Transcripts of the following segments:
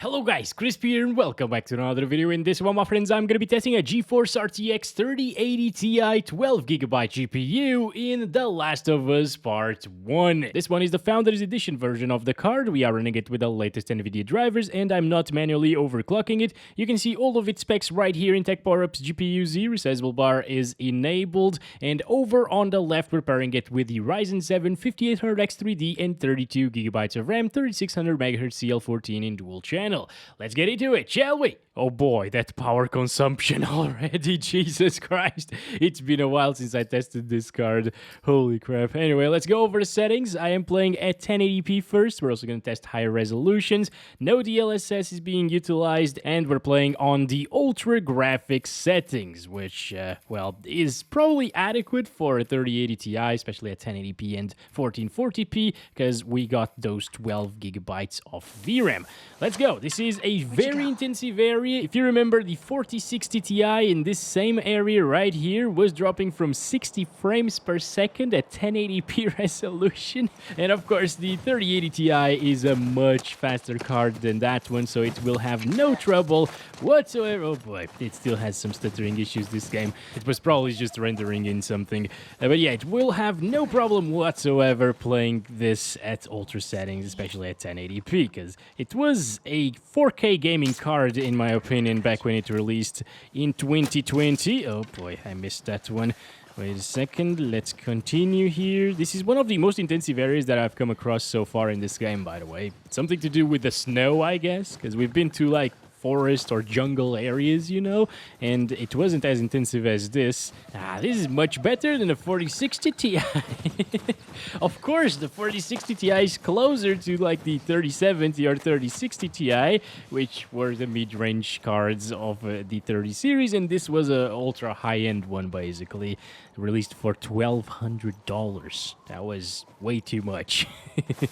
Hello guys, Chris here and welcome back to another video. In this one, my friends, I'm going to be testing a GeForce RTX 3080 Ti 12GB GPU in The Last of Us Part 1. This one is the Founders Edition version of the card. We are running it with the latest Nvidia drivers and I'm not manually overclocking it. You can see all of its specs right here in Tech Power-Ups. GPU 0 resizable bar is enabled, and over on the left we're pairing it with the Ryzen 7 5800X3D and 32GB of RAM, 3600MHz CL14 in dual channel. Let's get into it, shall we? Oh boy, that power consumption already, Jesus Christ. It's been a while since I tested this card. Holy crap. Anyway, let's go over the settings. I am playing at 1080p first. We're also going to test higher resolutions. No DLSS is being utilized, and we're playing on the ultra graphics settings, which, well, is probably adequate for a 3080 Ti, especially at 1080p and 1440p, because we got those 12GB of VRAM. Let's go. This is a very intensive area. If you remember, the 4060 Ti in this same area right here was dropping from 60 frames per second at 1080p resolution. And of course, the 3080 Ti is a much faster card than that one, so it will have no trouble whatsoever. Oh boy, it still has some stuttering issues, this game. It was probably just rendering in something. But yeah, it will have no problem whatsoever playing this at ultra settings, especially at 1080p, because it was a 4K gaming card, in my opinion, back when it released in 2020. Oh boy, I missed that one. Wait a second, let's continue here. This is one of the most intensive areas that I've come across so far in this game, by the way. Something to do with the snow, I guess, because we've been to like forest or jungle areas, you know, and it wasn't as intensive as this. This is much better than the 4060 Ti. Of course, the 4060 Ti is closer to like the 3070 or 3060 Ti, which were the mid-range cards of the 30 series, and this was a ultra high-end one, basically, released for $1,200. That was way too much.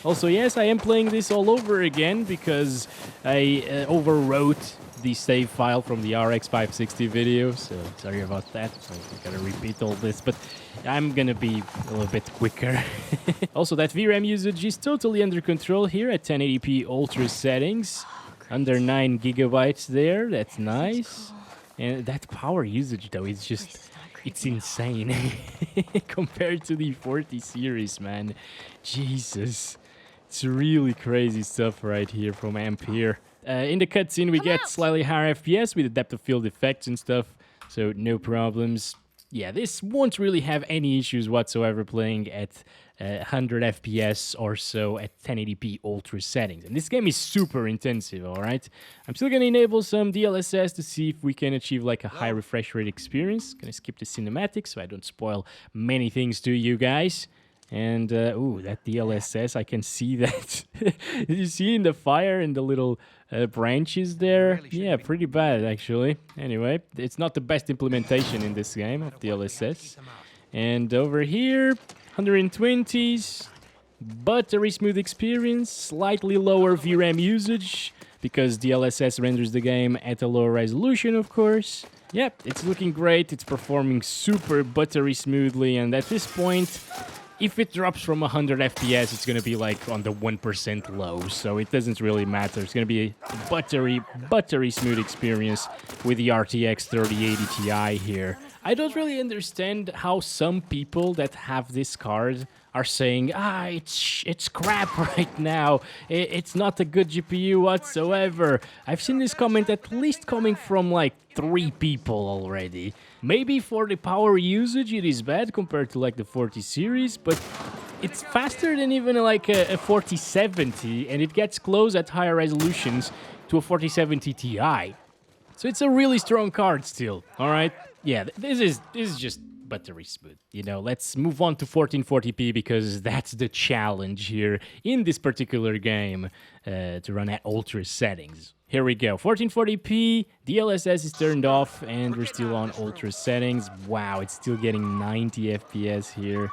Also, yes, I am playing this all over again because I overwrote the save file from the RX 560 video, so sorry about that. I gotta repeat all this, but I'm gonna be a little bit quicker. Also, that VRAM usage is totally under control here at 1080p ultra settings. Under 9 GB there, that's nice. And that power usage, though, is just, it's insane compared to the 40 series, man. Jesus. It's really crazy stuff right here from Ampere. In the cutscene, we get slightly higher FPS with the depth of field effects and stuff, so no problems. Yeah, this won't really have any issues whatsoever playing at 100 FPS or so at 1080p ultra settings. And this game is super intensive, alright? I'm still gonna enable some DLSS to see if we can achieve like a high refresh rate experience. Gonna skip the cinematics so I don't spoil many things to you guys. And, ooh, that DLSS, I can see that. Did you see in the fire and the little branches there? Yeah, pretty bad, actually. Anyway, it's not the best implementation in this game of DLSS. And over here, 120s, buttery smooth experience, slightly lower VRAM usage, because DLSS renders the game at a lower resolution, of course. Yep, it's looking great, it's performing super buttery smoothly, and at this point, if it drops from 100 FPS, it's going to be like on the 1% low, so it doesn't really matter. It's going to be a buttery smooth experience with the RTX 3080 Ti here. I don't really understand how some people that have this card are saying, it's crap right now. It's not a good GPU whatsoever. I've seen this comment at least coming from like 3 people already. Maybe for the power usage it is bad compared to like the 40 series, but it's faster than even like a 4070, and it gets close at higher resolutions to a 4070 Ti. So it's a really strong card still, alright? Yeah, this is just buttery smooth. You know, let's move on to 1440p because that's the challenge here in this particular game, to run at ultra settings. Here we go, 1440p, DLSS is turned off, and we're still on ultra settings. Wow, it's still getting 90 FPS here.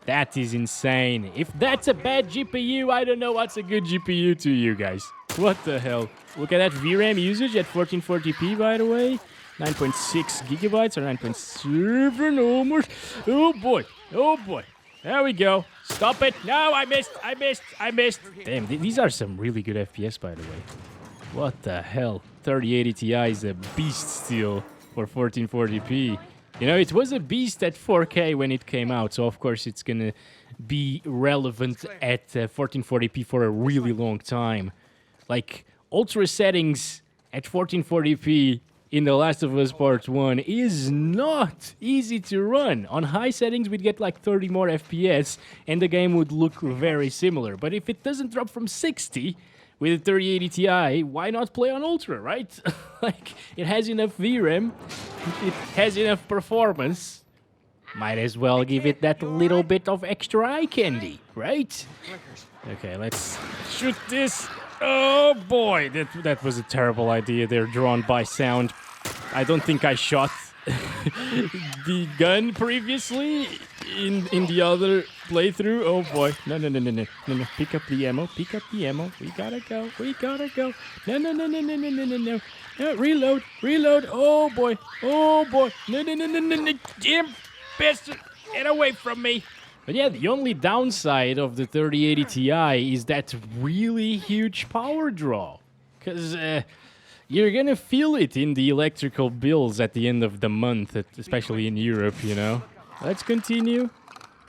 That is insane. If that's a bad GPU, I don't know what's a good GPU to you guys. What the hell? Look at that VRAM usage at 1440p, by the way. 9.6 gigabytes or 9.7 almost. Oh boy, oh boy. There we go. Stop it. No, I missed. Damn, these are some really good FPS, by the way. What the hell? 3080 Ti is a beast still for 1440p. You know, it was a beast at 4K when it came out, so of course it's gonna be relevant at 1440p for a really long time. Like, ultra settings at 1440p in The Last of Us Part 1 is not easy to run. On high settings, we'd get like 30 more FPS, and the game would look very similar. But if it doesn't drop from 60 with a 3080 Ti, why not play on Ultra, right? Like, it has enough VRAM, it has enough performance. Might as well give it that little bit of extra eye candy, right? Okay, let's shoot this. Oh boy, that was a terrible idea. They're drawn by sound. I don't think I shot the gun previously in the other playthrough. Oh boy, no. Pick up the ammo. We gotta go. No. Reload. Oh boy. No. Jim, bastard, get away from me. But yeah, the only downside of the 3080 Ti is that really huge power draw. Because you're gonna feel it in the electrical bills at the end of the month, especially in Europe, you know. Let's continue.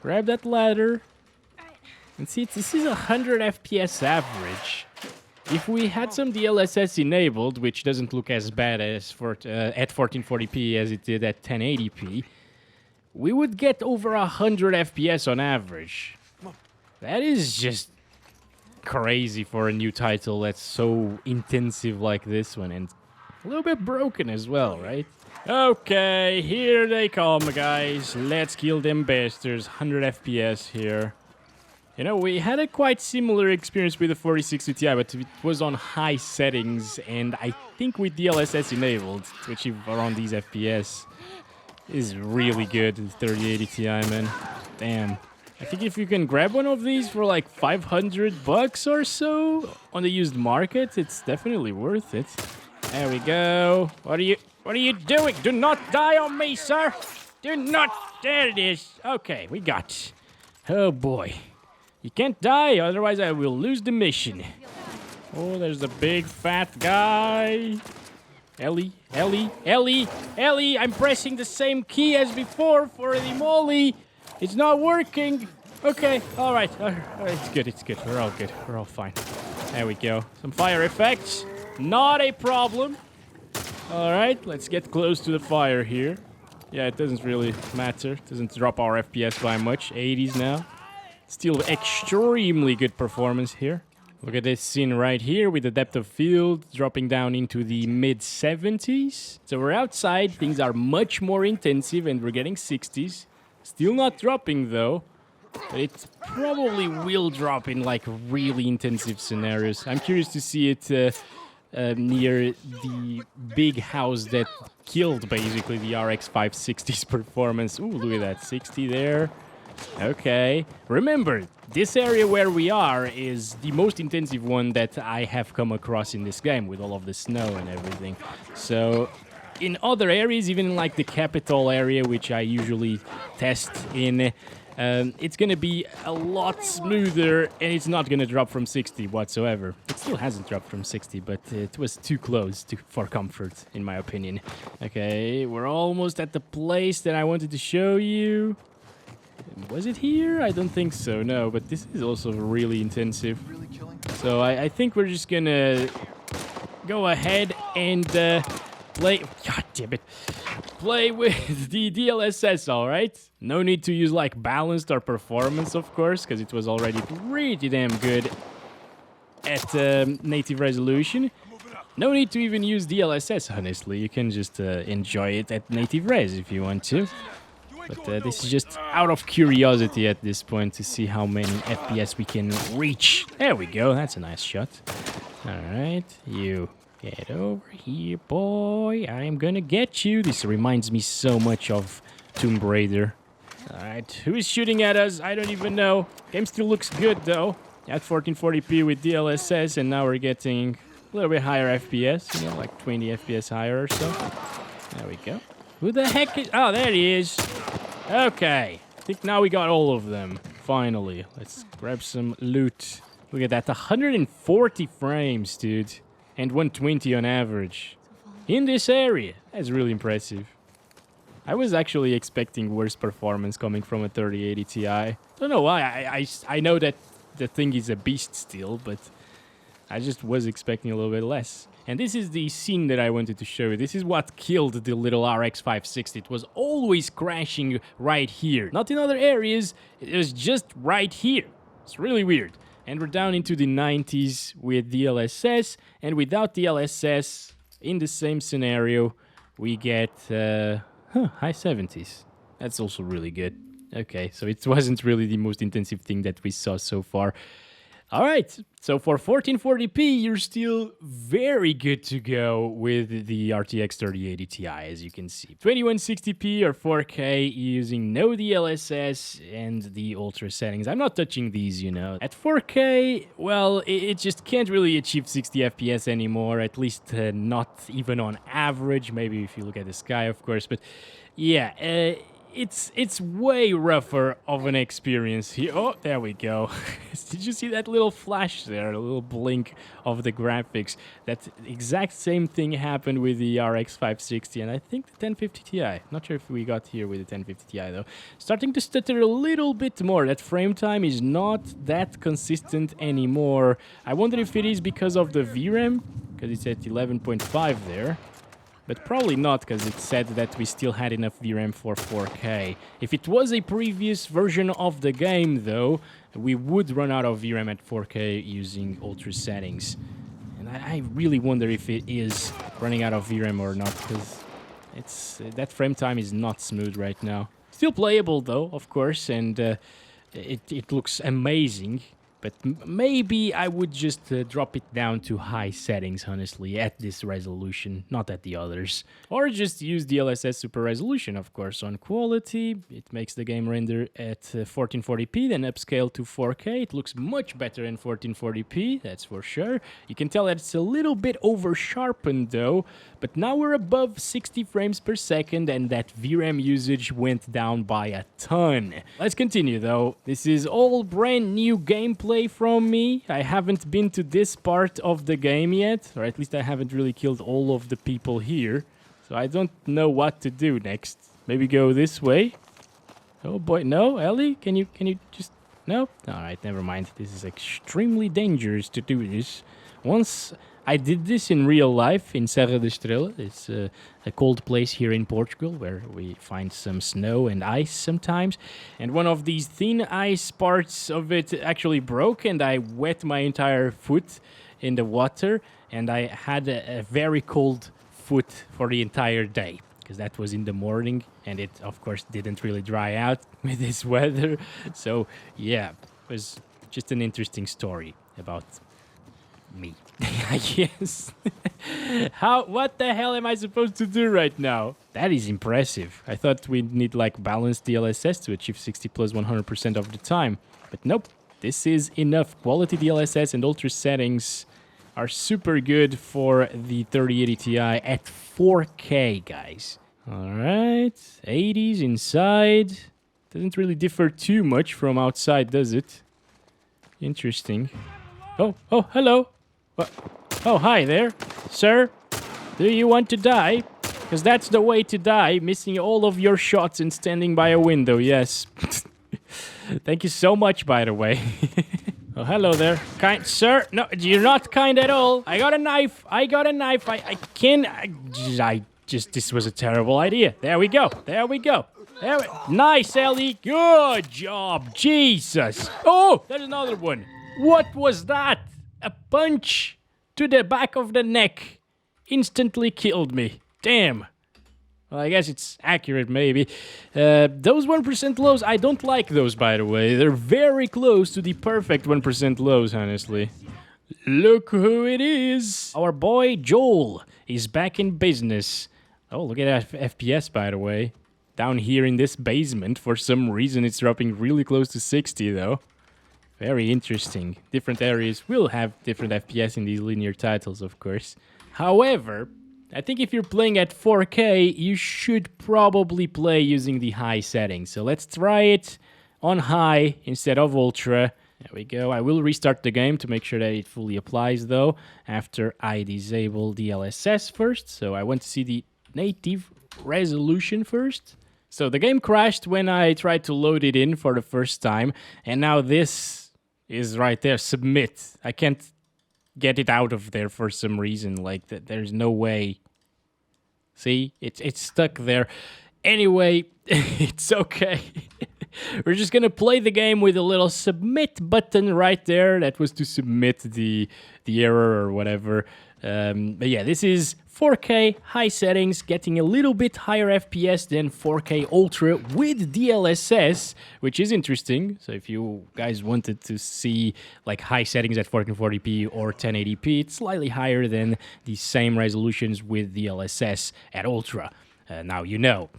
Grab that ladder. And see, this is 100 FPS average. If we had some DLSS enabled, which doesn't look as bad as at 1440p as it did at 1080p, we would get over 100 FPS on average. That is just crazy for a new title that's so intensive like this one, and a little bit broken as well, right? Okay, here they come, guys. Let's kill them bastards. 100 FPS here. You know, we had a quite similar experience with the 4060 Ti, but it was on high settings, and I think with DLSS enabled to achieve around these FPS is really good, the 3080 Ti, man. Damn. I think if you can grab one of these for like $500 or so on the used market, it's definitely worth it. There we go. What are you doing? Do not die on me, sir. Do not. There it is. Okay, we got it. Oh boy. You can't die, otherwise I will lose the mission. Oh, there's the big fat guy. Ellie, I'm pressing the same key as before for the molly. It's not working. Okay, all right. It's good. We're all good. We're all fine. There we go. Some fire effects. Not a problem. All right, let's get close to the fire here. Yeah, it doesn't really matter. It doesn't drop our FPS by much. 80s now. Still extremely good performance here. Look at this scene right here with the depth of field dropping down into the mid-70s. So we're outside, things are much more intensive, and we're getting 60s. Still not dropping though, but it probably will drop in like really intensive scenarios. I'm curious to see it near the big house that killed basically the RX 560's performance. Ooh, look at that, 60 there. Okay, remember, this area where we are is the most intensive one that I have come across in this game with all of the snow and everything. So in other areas, even like the capital area, which I usually test in, it's gonna be a lot smoother, and it's not gonna drop from 60 whatsoever. It still hasn't dropped from 60, but it was too close for comfort, in my opinion. Okay, we're almost at the place that I wanted to show you. Was it here? I don't think so, no, but this is also really intensive. So I think we're just gonna go ahead and play... God damn it. Play with the DLSS, alright? No need to use like balanced or performance, of course, because it was already pretty damn good at native resolution. No need to even use DLSS, honestly. You can just enjoy it at native res if you want to. But this is just out of curiosity at this point to see how many FPS we can reach. There we go. That's a nice shot. All right. You get over here, boy. I'm gonna get you. This reminds me so much of Tomb Raider. All right. Who is shooting at us? I don't even know. Game still looks good, though. At 1440p with DLSS, and now we're getting a little bit higher FPS. You know, like 20 FPS higher or so. There we go. Who the heck is... Oh, there he is. Okay. I think now we got all of them. Finally. Let's grab some loot. Look at that. 140 frames, dude. and 120 on average. In this area, that's really impressive. I was actually expecting worse performance coming from a 3080 Ti. Don't know why, I know that the thing is a beast still, but I just was expecting a little bit less. And this is the scene that I wanted to show you. This is what killed the little RX 560. It was always crashing right here. Not in other areas, it was just right here. It's really weird. And we're down into the 90s with DLSS, and without DLSS, in the same scenario, we get high 70s. That's also really good. Okay, so it wasn't really the most intensive thing that we saw so far. All right, so for 1440p, you're still very good to go with the RTX 3080 Ti, as you can see. 2160p or 4K using no DLSS and the ultra settings. I'm not touching these, you know. At 4K, well, it just can't really achieve 60 FPS anymore, at least not even on average. Maybe if you look at the sky, of course, but yeah, it's way rougher of an experience here. Oh, there we go. Did you see that little flash there? A little blink of the graphics. That exact same thing happened with the RX 560 and I think the 1050 Ti. Not sure if we got here with the 1050 Ti though. Starting to stutter a little bit more. That frame time is not that consistent anymore. I wonder if it is because of the VRAM, because it's at 11.5 there. But probably not, because it said that we still had enough VRAM for 4K. If it was a previous version of the game, though, we would run out of VRAM at 4K using ultra settings. And I really wonder if it is running out of VRAM or not, because that frame time is not smooth right now. Still playable, though, of course, and it looks amazing. But maybe I would just drop it down to high settings, honestly, at this resolution, not at the others. Or just use DLSS Super Resolution, of course, on quality. It makes the game render at 1440p, then upscale to 4K. It looks much better in 1440p, that's for sure. You can tell that it's a little bit over-sharpened, though. But now we're above 60 frames per second, and that VRAM usage went down by a ton. Let's continue, though. This is all brand new gameplay from me. I haven't been to this part of the game yet, or at least I haven't really killed all of the people here. So I don't know what to do next. Maybe go this way. Oh boy, no, Ellie? Can you just... No? Alright, never mind. This is extremely dangerous to do this. Once I did this in real life in Serra da Estrela. It's a cold place here in Portugal where we find some snow and ice sometimes. And one of these thin ice parts of it actually broke and I wet my entire foot in the water. And I had a very cold foot for the entire day, because that was in the morning and it of course didn't really dry out with this weather. So yeah, it was just an interesting story about me. I guess. What the hell am I supposed to do right now? That is impressive. I thought we'd need like balanced DLSS to achieve 60 plus 100% of the time, but nope. This is enough. Quality DLSS and ultra settings are super good for the 3080 Ti at 4K, guys. Alright, 80s inside. Doesn't really differ too much from outside, does it? Interesting. Oh, hello. What? Oh, hi there, sir. Do you want to die? Because that's the way to die, missing all of your shots and standing by a window, yes. Thank you so much, by the way. Oh, hello there. Kind sir? No, you're not kind at all. I got a knife. I just, this was a terrible idea. There we go. Nice, Ellie. Good job. Jesus. Oh, there's another one. What was that? A punch to the back of the neck instantly killed me. Damn. Well, I guess it's accurate, maybe. Those 1% lows, I don't like those, by the way. They're very close to the perfect 1% lows, honestly. Look who it is. Our boy Joel is back in business. Oh, look at that FPS, by the way. Down here in this basement, for some reason, it's dropping really close to 60, though. Very interesting. Different areas will have different FPS in these linear titles, of course. However, I think if you're playing at 4K, you should probably play using the high settings. So let's try it on high instead of ultra. There we go. I will restart the game to make sure that it fully applies, though, after I disable DLSS first. So I want to see the native resolution first. So the game crashed when I tried to load it in for the first time, and now this is right there, submit. I can't get it out of there for some reason, like there's no way. See, it's stuck there. Anyway, it's okay. We're just gonna play the game with a little submit button right there. That was to submit the error or whatever. But yeah, this is 4K high settings, getting a little bit higher FPS than 4K Ultra with DLSS, which is interesting. So if you guys wanted to see like high settings at 1440p or 1080p, it's slightly higher than the same resolutions with DLSS at Ultra. Now you know.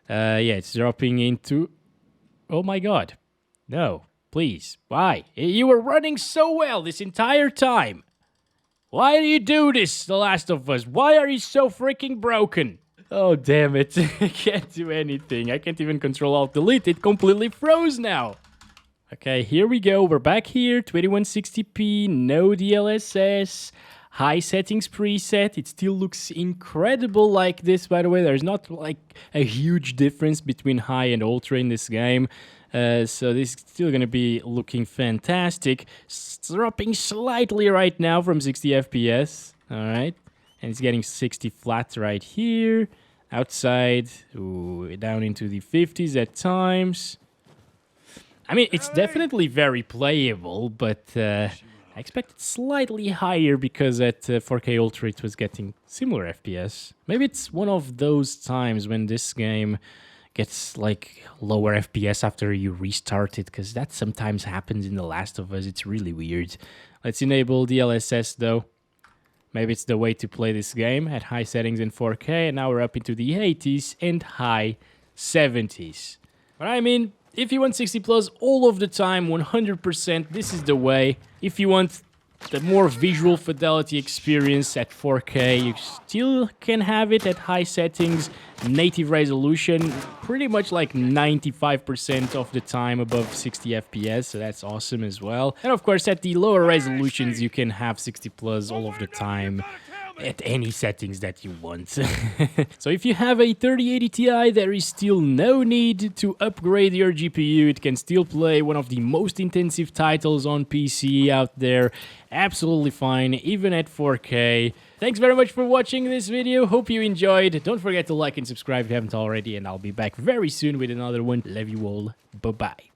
Yeah, it's dropping into... Oh my god. No, please. Why? You were running so well this entire time. Why do you do this, The Last of Us? Why are you so freaking broken? Oh, damn it. I can't do anything. I can't even control Alt Delete. It completely froze now. Okay, here we go. We're back here. 2160p, no DLSS. High settings preset. It still looks incredible like this, by the way. There's not like a huge difference between high and ultra in this game. So this is still going to be looking fantastic. It's dropping slightly right now from 60 FPS. All right. And it's getting 60 flat right here. Outside, ooh, down into the 50s at times. I mean, it's definitely very playable, but I expected slightly higher because at 4K Ultra it was getting similar FPS. Maybe it's one of those times when this game gets like lower FPS after you restart it, because that sometimes happens in The Last of Us. It's really weird. Let's enable DLSS though. Maybe it's the way to play this game at high settings in 4K, and now we're up into the 80s and high 70s. But I mean, if you want 60 plus all of the time, 100%, this is the way. If you want the more visual fidelity experience at 4K, you still can have it at high settings, native resolution, pretty much like 95% of the time above 60 FPS, so that's awesome as well. And of course, at the lower resolutions, you can have 60 plus all of the time at any settings that you want. So if you have a 3080 Ti, there is still no need to upgrade your GPU. It can still play one of the most intensive titles on PC out there. Absolutely fine, even at 4K. Thanks very much for watching this video. Hope you enjoyed. Don't forget to like and subscribe if you haven't already, and I'll be back very soon with another one. Love you all. Bye-bye.